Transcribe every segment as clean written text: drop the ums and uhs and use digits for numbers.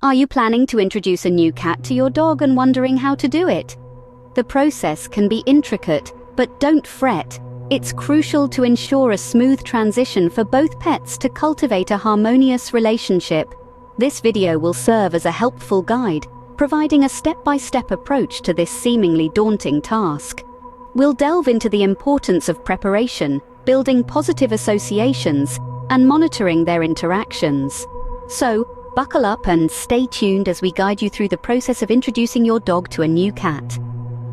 Are you planning to introduce a new cat to your dog and wondering how to do it? The process can be intricate, but don't fret. It's crucial to ensure a smooth transition for both pets to cultivate a harmonious relationship. This video will serve as a helpful guide, providing a step-by-step approach to this seemingly daunting task. We'll delve into the importance of preparation, building positive associations, and monitoring their interactions. So, buckle up and stay tuned as we guide you through the process of introducing your dog to a new cat.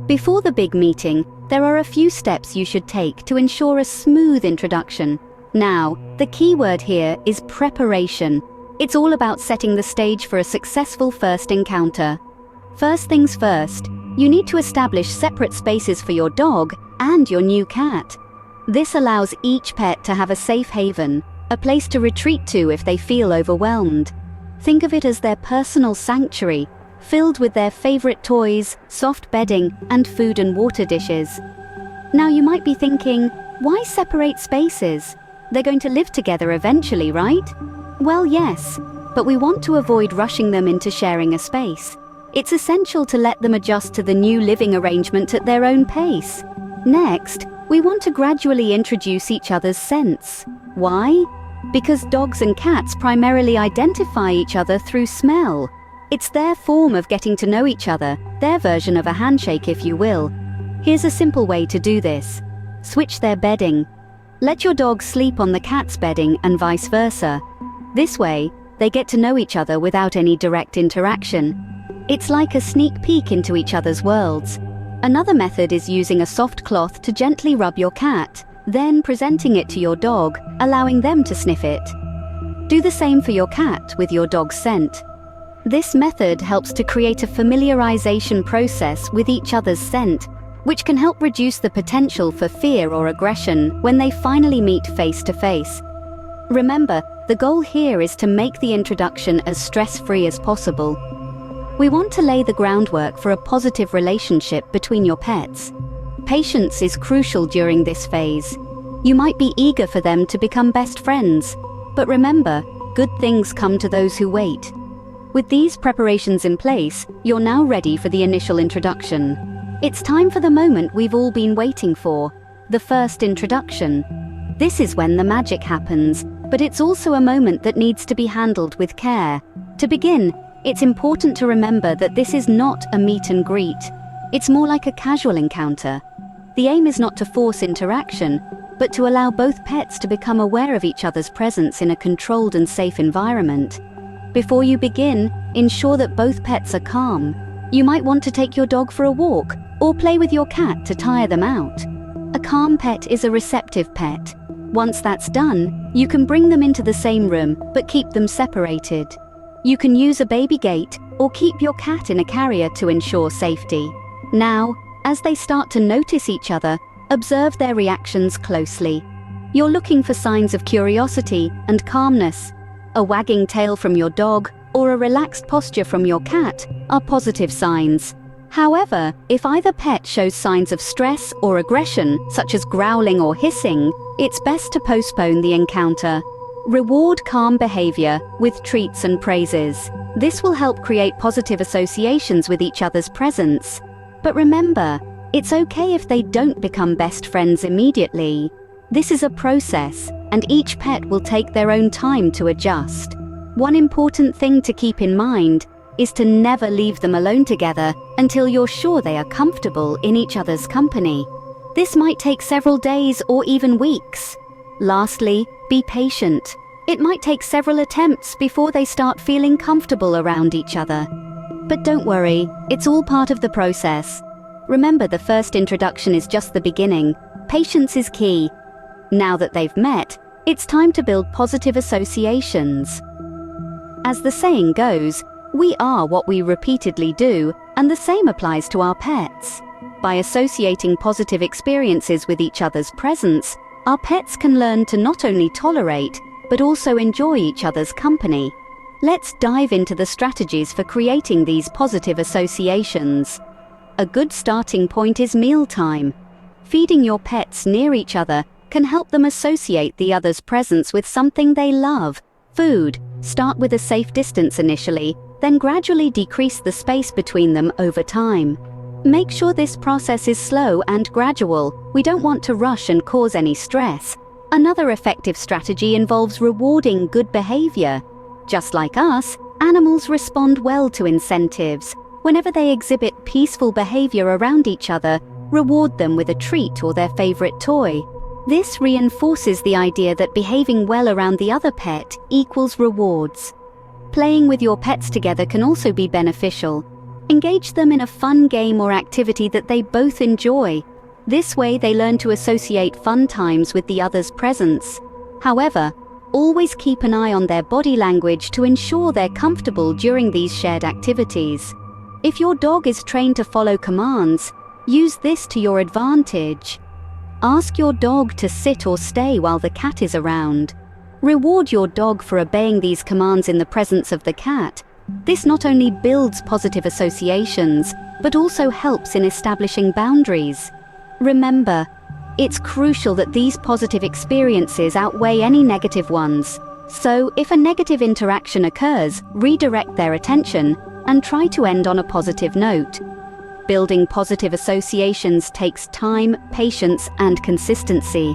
Before the big meeting, there are a few steps you should take to ensure a smooth introduction. Now, the key word here is preparation. It's all about setting the stage for a successful first encounter. First things first, you need to establish separate spaces for your dog and your new cat. This allows each pet to have a safe haven, a place to retreat to if they feel overwhelmed. Think of it as their personal sanctuary, filled with their favorite toys, soft bedding, and food and water dishes. Now you might be thinking, why separate spaces? They're going to live together eventually, right? Well, yes, but we want to avoid rushing them into sharing a space. It's essential to let them adjust to the new living arrangement at their own pace. Next, we want to gradually introduce each other's scents. Why? Because dogs and cats primarily identify each other through smell. It's their form of getting to know each other, their version of a handshake, if you will. Here's a simple way to do this. Switch their bedding. Let your dog sleep on the cat's bedding and vice versa. This way, they get to know each other without any direct interaction. It's like a sneak peek into each other's worlds. Another method is using a soft cloth to gently rub your cat, then presenting it to your dog, allowing them to sniff it. Do the same for your cat with your dog's scent. This method helps to create a familiarization process with each other's scent, which can help reduce the potential for fear or aggression when they finally meet face to face. Remember, the goal here is to make the introduction as stress-free as possible. We want to lay the groundwork for a positive relationship between your pets. Patience is crucial during this phase. You might be eager for them to become best friends, but remember, good things come to those who wait. With these preparations in place, you're now ready for the initial introduction. It's time for the moment we've all been waiting for, the first introduction. This is when the magic happens, but it's also a moment that needs to be handled with care. To begin, it's important to remember that this is not a meet and greet. It's more like a casual encounter. The aim is not to force interaction, but to allow both pets to become aware of each other's presence in a controlled and safe environment. Before you begin, ensure that both pets are calm. You might want to take your dog for a walk or play with your cat to tire them out. A calm pet is a receptive pet. Once that's done, you can bring them into the same room but keep them separated. You can use a baby gate or keep your cat in a carrier to ensure safety. Now, as they start to notice each other, observe their reactions closely. You're looking for signs of curiosity and calmness. A wagging tail from your dog or a relaxed posture from your cat are positive signs. However, if either pet shows signs of stress or aggression, such as growling or hissing, it's best to postpone the encounter. Reward calm behavior with treats and praises. This will help create positive associations with each other's presence. But remember, it's okay if they don't become best friends immediately. This is a process, and each pet will take their own time to adjust. One important thing to keep in mind is to never leave them alone together until you're sure they are comfortable in each other's company. This might take several days or even weeks. Lastly, be patient. It might take several attempts before they start feeling comfortable around each other. But don't worry, it's all part of the process. Remember, the first introduction is just the beginning. Patience is key. Now that they've met, it's time to build positive associations. As the saying goes, we are what we repeatedly do, and the same applies to our pets. By associating positive experiences with each other's presence, our pets can learn to not only tolerate, but also enjoy each other's company. Let's dive into the strategies for creating these positive associations. A good starting point is mealtime. Feeding your pets near each other can help them associate the other's presence with something they love. Food. Start with a safe distance initially, then gradually decrease the space between them over time. Make sure this process is slow and gradual. We don't want to rush and cause any stress. Another effective strategy involves rewarding good behavior. Just like us, animals respond well to incentives. Whenever they exhibit peaceful behavior around each other, reward them with a treat or their favorite toy. This reinforces the idea that behaving well around the other pet equals rewards. Playing with your pets together can also be beneficial. Engage them in a fun game or activity that they both enjoy. This way they learn to associate fun times with the other's presence. However, always keep an eye on their body language to ensure they're comfortable during these shared activities. If your dog is trained to follow commands, use this to your advantage. Ask your dog to sit or stay while the cat is around. Reward your dog for obeying these commands in the presence of the cat. This not only builds positive associations, but also helps in establishing boundaries. Remember, it's crucial that these positive experiences outweigh any negative ones. So, if a negative interaction occurs, redirect their attention and try to end on a positive note. Building positive associations takes time, patience, and consistency.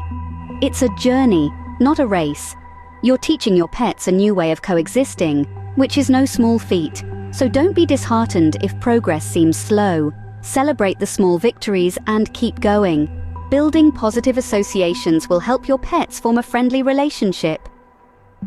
It's a journey, not a race. You're teaching your pets a new way of coexisting, which is no small feat. So don't be disheartened if progress seems slow. Celebrate the small victories and keep going. Building positive associations will help your pets form a friendly relationship.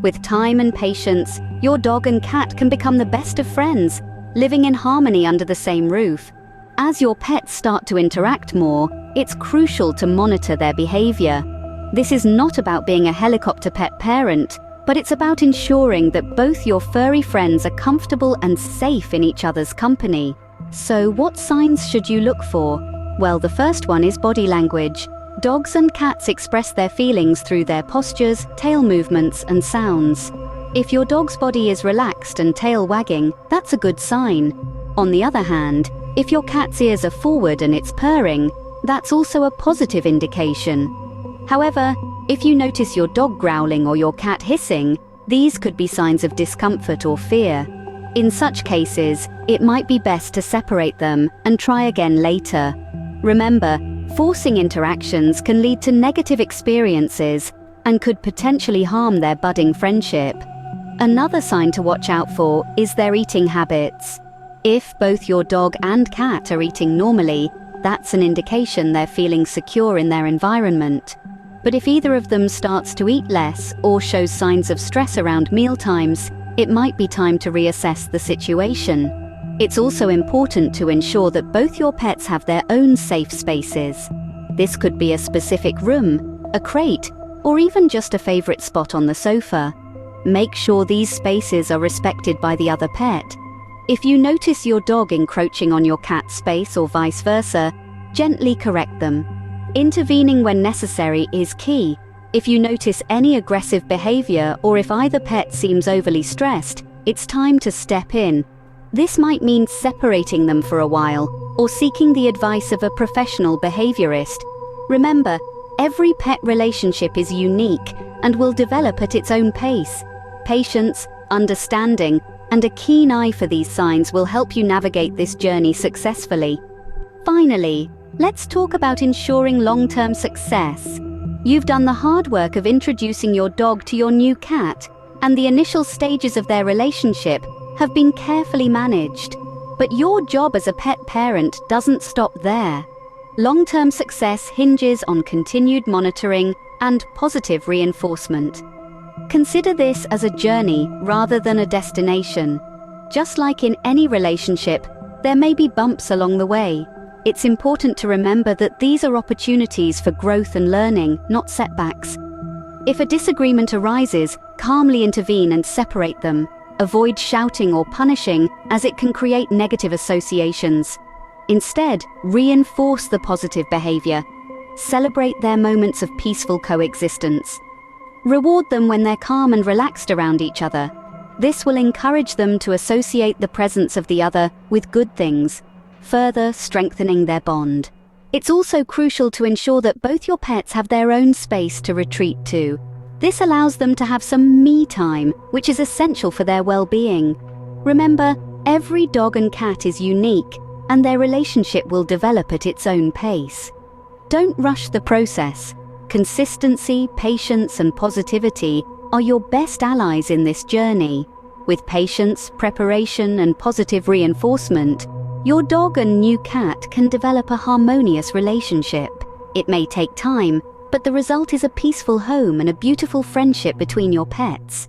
With time and patience, your dog and cat can become the best of friends, living in harmony under the same roof. As your pets start to interact more, it's crucial to monitor their behavior. This is not about being a helicopter pet parent, but it's about ensuring that both your furry friends are comfortable and safe in each other's company. So, what signs should you look for? Well, the first one is body language. Dogs and cats express their feelings through their postures, tail movements, and sounds. If your dog's body is relaxed and tail wagging, that's a good sign. On the other hand, if your cat's ears are forward and it's purring, that's also a positive indication. However, if you notice your dog growling or your cat hissing, these could be signs of discomfort or fear. In such cases, it might be best to separate them and try again later. Remember, forcing interactions can lead to negative experiences and could potentially harm their budding friendship. Another sign to watch out for is their eating habits. If both your dog and cat are eating normally, that's an indication they're feeling secure in their environment. But if either of them starts to eat less or shows signs of stress around mealtimes, it might be time to reassess the situation. It's also important to ensure that both your pets have their own safe spaces. This could be a specific room, a crate, or even just a favorite spot on the sofa. Make sure these spaces are respected by the other pet. If you notice your dog encroaching on your cat's space or vice versa, gently correct them. Intervening when necessary is key. If you notice any aggressive behavior or if either pet seems overly stressed, it's time to step in. This might mean separating them for a while or seeking the advice of a professional behaviorist. Remember, every pet relationship is unique and will develop at its own pace. Patience, understanding, and a keen eye for these signs will help you navigate this journey successfully. Finally, let's talk about ensuring long-term success. You've done the hard work of introducing your dog to your new cat, and the initial stages of their relationship have been carefully managed. But your job as a pet parent doesn't stop there. Long-term success hinges on continued monitoring and positive reinforcement. Consider this as a journey rather than a destination. Just like in any relationship, there may be bumps along the way. It's important to remember that these are opportunities for growth and learning, not setbacks. If a disagreement arises, calmly intervene and separate them. Avoid shouting or punishing, as it can create negative associations. Instead, reinforce the positive behavior. Celebrate their moments of peaceful coexistence. Reward them when they're calm and relaxed around each other. This will encourage them to associate the presence of the other with good things, further strengthening their bond. It's also crucial to ensure that both your pets have their own space to retreat to. This allows them to have some me time, which is essential for their well-being. Remember, Every dog and cat is unique, and their relationship will develop at its own pace. Don't rush the process. Consistency, patience, and positivity are your best allies in this journey. With patience, preparation, and positive reinforcement, your dog and new cat can develop a harmonious relationship. It may take time, but the result is a peaceful home and a beautiful friendship between your pets.